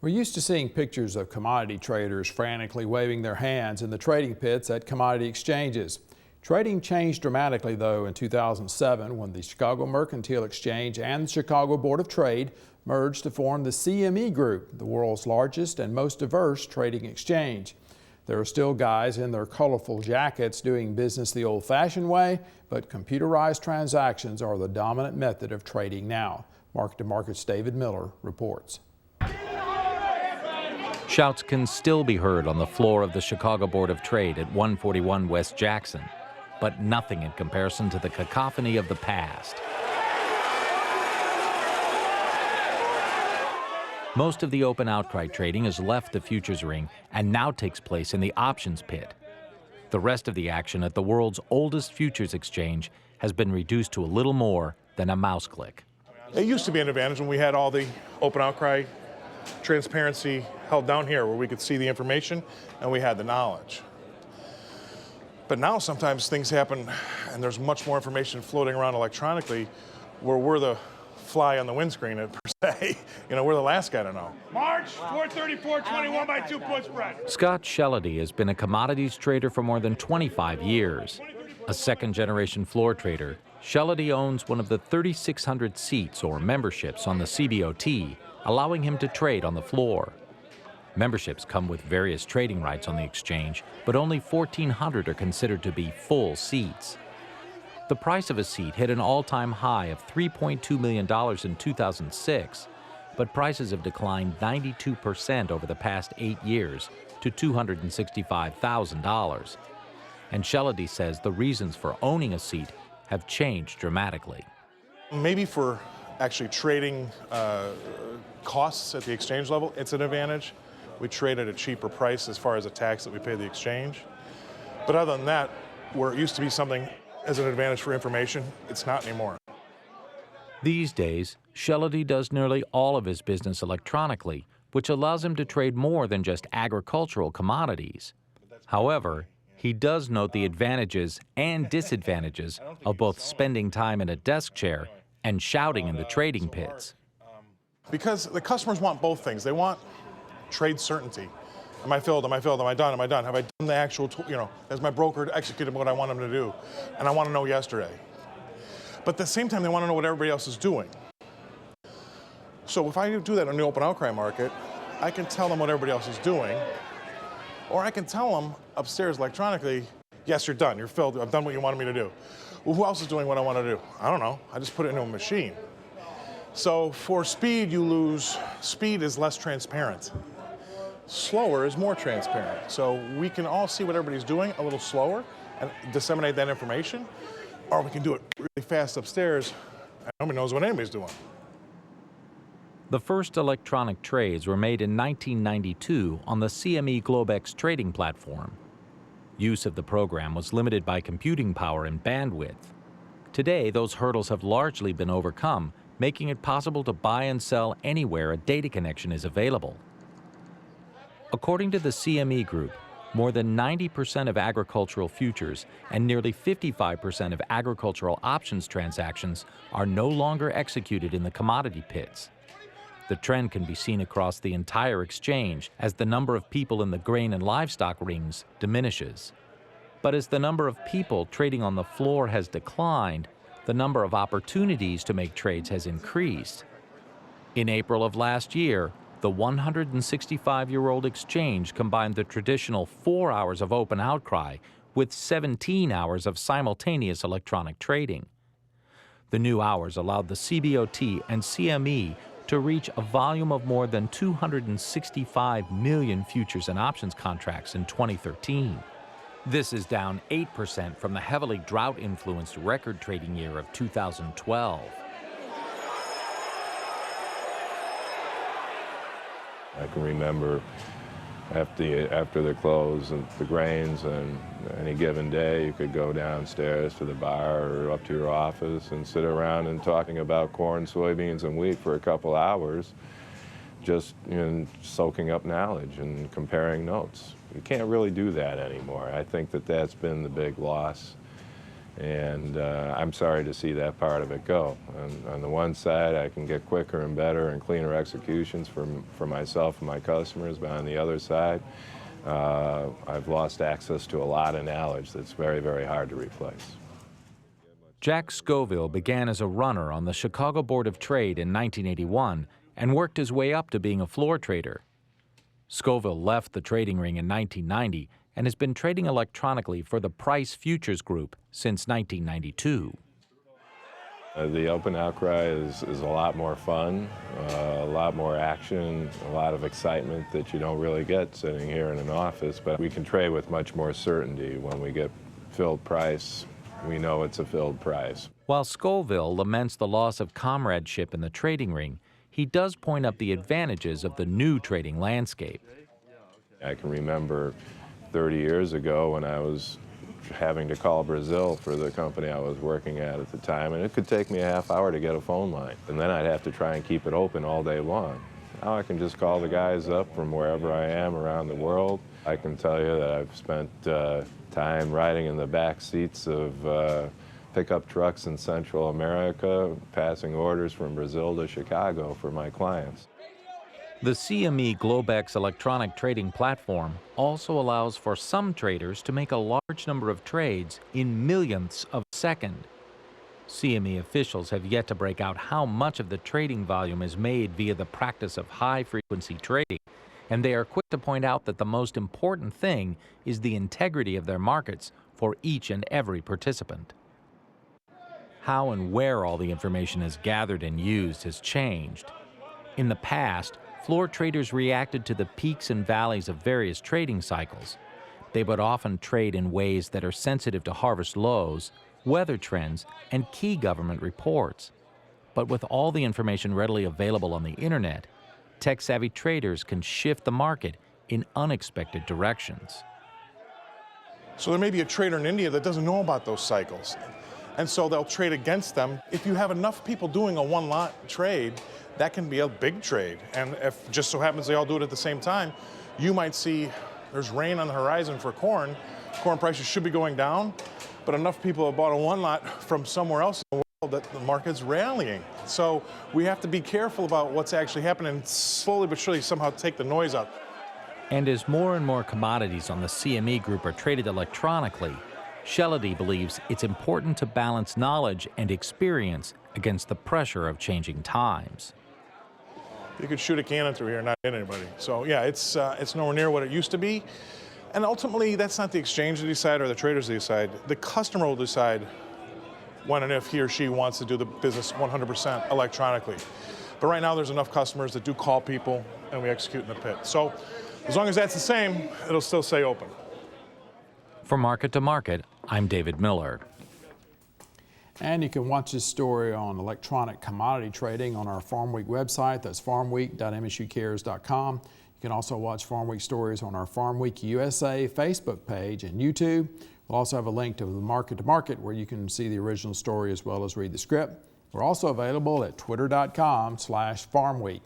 We're used to seeing pictures of commodity traders frantically waving their hands in the trading pits at commodity exchanges. Trading changed dramatically, though, in 2007 when the Chicago Mercantile Exchange and the Chicago Board of Trade merged to form the CME Group, the world's largest and most diverse trading exchange. There are still guys in their colorful jackets doing business the old-fashioned way, but computerized transactions are the dominant method of trading now. Market to Market's David Miller reports. Shouts can still be heard on the floor of the Chicago Board of Trade at 141 West Jackson, but nothing in comparison to the cacophony of the past. Most of the open outcry trading has left the futures ring and now takes place in the options pit. The rest of the action at the world's oldest futures exchange has been reduced to a little more than a mouse click. It used to be an advantage when we had all the open outcry transparency held down here where we could see the information and we had the knowledge. But now sometimes things happen and there's much more information floating around electronically where we're the fly on the windscreen per se. You know, we're the last guy to know. March 434.21 by 2 put spread. Scott Shellady has been a commodities trader for more than 25 years. A second-generation floor trader, Shellady owns one of the 3,600 seats or memberships on the CBOT, allowing him to trade on the floor. Memberships come with various trading rights on the exchange, but only 1,400 are considered to be full seats. The price of a seat hit an all-time high of $3.2 million in 2006, but prices have declined 92% over the past 8 years to $265,000. And Shellady says the reasons for owning a seat have changed dramatically. Maybe for actually trading costs at the exchange level, it's an advantage. We trade at a cheaper price as far as the tax that we pay the exchange. But other than that, where it used to be something as an advantage for information, it's not anymore. These days, Shellady does nearly all of his business electronically, which allows him to trade more than just agricultural commodities. However, he does note the advantages and disadvantages of both spending time in a desk chair and shouting in the trading pits. Because the customers want both things. They want trade certainty. Am I filled? Am I filled? Am I done? Am I done? Have I done the actual, has my broker executed what I want him to do? And I want to know yesterday. But at the same time, they want to know what everybody else is doing. So if I do that in the open outcry market, I can tell them what everybody else is doing, or I can tell them upstairs electronically, yes, you're done. You're filled. I've done what you wanted me to do. Well, who else is doing what I want to do? I don't know. I just put it into a machine. So for speed, you lose. Speed is less transparent. Slower is more transparent. So we can all see what everybody's doing a little slower and disseminate that information, or we can do it really fast upstairs and nobody knows what anybody's doing. The first electronic trades were made in 1992 on the CME Globex trading platform. Use of the program was limited by computing power and bandwidth. Today, those hurdles have largely been overcome, making it possible to buy and sell anywhere a data connection is available. According to the CME Group, more than 90% of agricultural futures and nearly 55% of agricultural options transactions are no longer executed in the commodity pits. The trend can be seen across the entire exchange as the number of people in the grain and livestock rings diminishes. But as the number of people trading on the floor has declined, the number of opportunities to make trades has increased. In April of last year, the 165-year-old exchange combined the traditional 4 hours of open outcry with 17 hours of simultaneous electronic trading. The new hours allowed the CBOT and CME to reach a volume of more than 265 million futures and options contracts in 2013. This is down 8% from the heavily drought-influenced record trading year of 2012. I can remember after the close of the grains, and any given day you could go downstairs to the bar or up to your office and sit around and talking about corn, soybeans, and wheat for a couple hours, just soaking up knowledge and comparing notes. You can't really do that anymore. I think that that's been the big loss And I'm sorry to see that part of it go. On the one side, I can get quicker and better and cleaner executions for myself and my customers, but on the other side, I've lost access to a lot of knowledge that's very, very hard to replace. Jack Scoville began as a runner on the Chicago Board of Trade in 1981 and worked his way up to being a floor trader. Scoville left the trading ring in 1990 and has been trading electronically for the Price Futures Group since 1992. The open outcry is a lot more fun, a lot more action, a lot of excitement that you don't really get sitting here in an office, but we can trade with much more certainty. When we get filled price, we know it's a filled price. While Scoville laments the loss of comradeship in the trading ring, he does point up the advantages of the new trading landscape. I can remember 30 years ago when I was having to call Brazil for the company I was working at the time, and it could take me a half hour to get a phone line, and then I'd have to try and keep it open all day long. Now I can just call the guys up from wherever I am around the world. I can tell you that I've spent time riding in the back seats of pickup trucks in Central America, passing orders from Brazil to Chicago for my clients. The CME Globex electronic trading platform also allows for some traders to make a large number of trades in millionths of a second. CME officials have yet to break out how much of the trading volume is made via the practice of high-frequency trading, and they are quick to point out that the most important thing is the integrity of their markets for each and every participant. How and where all the information is gathered and used has changed. In the past, floor traders reacted to the peaks and valleys of various trading cycles. They would often trade in ways that are sensitive to harvest lows, weather trends, and key government reports. But with all the information readily available on the internet, tech-savvy traders can shift the market in unexpected directions. So there may be a trader in India that doesn't know about those cycles, and so they'll trade against them. If you have enough people doing a one-lot trade, that can be a big trade. And if just so happens they all do it at the same time, you might see there's rain on the horizon for corn. Corn prices should be going down, but enough people have bought a one-lot from somewhere else in the world that the market's rallying. So we have to be careful about what's actually happening and slowly but surely somehow take the noise out. And as more and more commodities on the CME group are traded electronically, Shellady believes it's important to balance knowledge and experience against the pressure of changing times. You could shoot a cannon through here and not hit anybody. So yeah, it's nowhere near what it used to be. And ultimately, that's not the exchange to decide or the traders to decide. The customer will decide when and if he or she wants to do the business 100% electronically. But right now, there's enough customers that do call people and we execute in the pit. So as long as that's the same, it'll still stay open. For Market to Market, I'm David Miller. And you can watch this story on electronic commodity trading on our Farm Week website. That's farmweek.msucares.com. You can also watch Farm Week stories on our Farm Week USA Facebook page and YouTube. We'll also have a link to the Market to Market where you can see the original story as well as read the script. We're also available at twitter.com/farmweek.